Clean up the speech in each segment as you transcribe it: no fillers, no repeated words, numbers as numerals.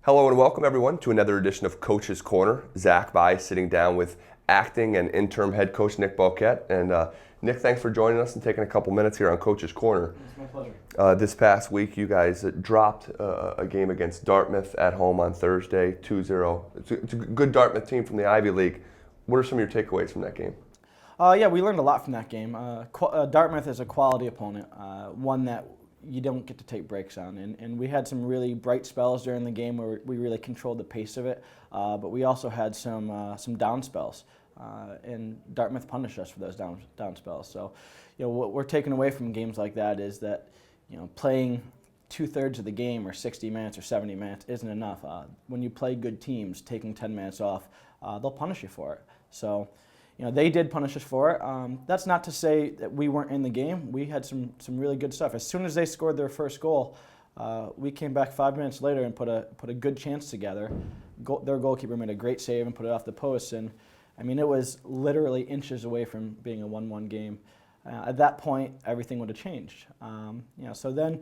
Hello and welcome everyone to another edition of Coach's Corner. Zach By sitting down with acting and interim head coach Nick Balquette. And Nick, thanks for joining us and taking a couple minutes here on Coach's Corner. It's my pleasure. This past week you guys dropped a game against Dartmouth at home on Thursday, 2-0. It's a good Dartmouth team from the Ivy League. What are some of your takeaways from that game? Yeah, we learned a lot from that game. Dartmouth is a quality opponent, one that you don't get to take breaks on. And we had some really bright spells during the game where we really controlled the pace of it, but we also had some down spells. And Dartmouth punished us for those down spells. So, what we're taking away from games like that is that, playing 2/3 of the game or 60 minutes or 70 minutes isn't enough. When you play good teams, taking 10 minutes off, they'll punish you for it. So, they did punish us for it. That's not to say that we weren't in the game. We had some really good stuff. As soon as they scored their first goal, we came back 5 minutes later and put a good chance together. Their goalkeeper made a great save and put it off the post. And I mean, it was literally inches away from being a 1-1 game. At that point, everything would have changed. So then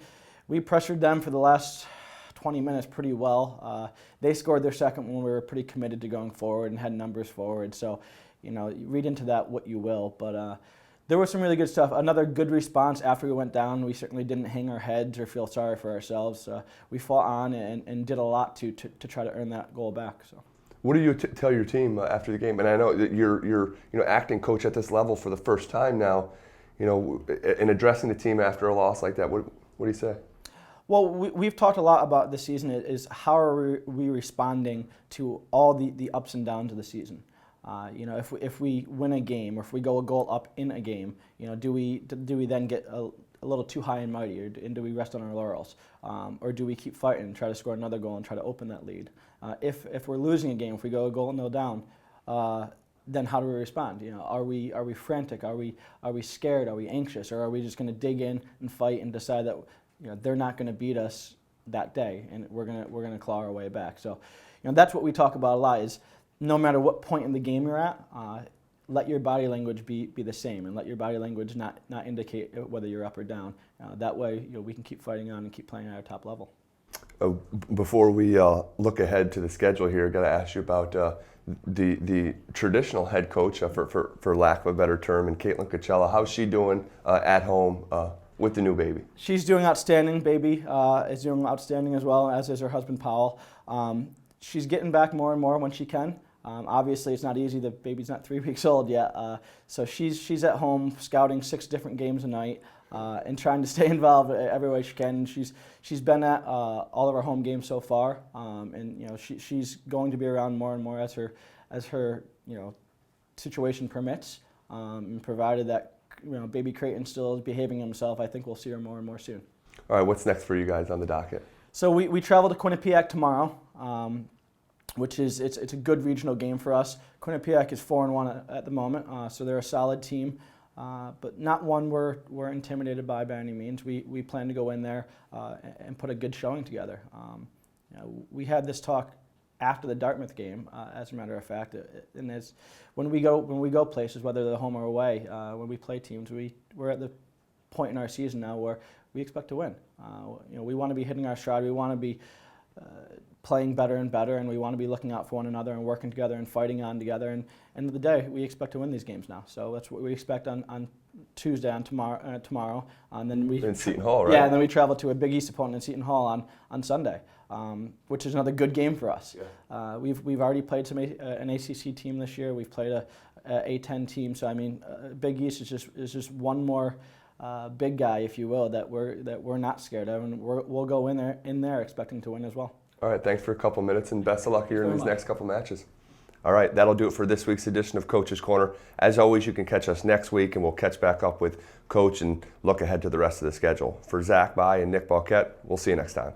we pressured them for the last 20 minutes pretty well. They scored their second one. We were pretty committed to going forward and had numbers forward. So, you read into that what you will. But there was some really good stuff. Another good response after we went down. We certainly didn't hang our heads or feel sorry for ourselves. We fought on and did a lot to try to earn that goal back. So. What do you tell your team after the game? And I know that you're acting coach at this level for the first time now. In addressing the team after a loss like that, what do you say? Well, we've talked a lot about this season is how are we responding to all the ups and downs of the season. If we win a game or if we go a goal up in a game, do we then get a little too high and mighty, and do we rest on our laurels, or do we keep fighting and try to score another goal and try to open that lead? If we're losing a game, if we go a goal and no down, then how do we respond? Are we frantic? Are we scared? Are we anxious? Or are we just going to dig in and fight and decide that they're not going to beat us that day, and we're gonna claw our way back? So, that's what we talk about a lot. Is no matter what point in the game you're at, let your body language be the same, and let your body language not indicate whether you're up or down. That way, we can keep fighting on and keep playing at our top level. Before we look ahead to the schedule here, I got to ask you about the traditional head coach, for lack of a better term, and Caitlin Coachella. How's she doing at home with the new baby? She's doing outstanding. Baby is doing outstanding as well, as is her husband Powell. She's getting back more and more when she can. Obviously, it's not easy. The baby's not 3 weeks old yet. So she's at home scouting 6 different games a night and trying to stay involved every way she can. She's been at all of our home games so far, and she's going to be around more and more as her situation permits. And provided that baby Creighton still is behaving himself, I think we'll see her more and more soon. All right, what's next for you guys on the docket? So we travel to Quinnipiac tomorrow. Which is it's a good regional game for us. Quinnipiac is 4-1 at the moment, so they're a solid team, but not one we're intimidated by any means. We plan to go in there and put a good showing together. We had this talk after the Dartmouth game, as a matter of fact, and as when we go places, whether they're home or away, when we play teams, we're at the point in our season now where we expect to win. We want to be hitting our stride. We want to be playing better and better, and we want to be looking out for one another and working together and fighting on together. And end of the day, we expect to win these games now. So that's what we expect on Tuesday, on tomorrow, and then in Seton Hall, right? Yeah, and then we travel to a Big East opponent in Seton Hall on Sunday, which is another good game for us. Yeah. We've already played an ACC team this year. We've played a A10 team. So I mean, Big East is just one more big guy, if you will, that we're not scared of, and we'll go in there expecting to win as well. All right, thanks for a couple minutes, and best of luck here in these next couple matches. All right, that'll do it for this week's edition of Coach's Corner. As always, you can catch us next week, and we'll catch back up with Coach and look ahead to the rest of the schedule. For Zach By and Nick Balquette, we'll see you next time.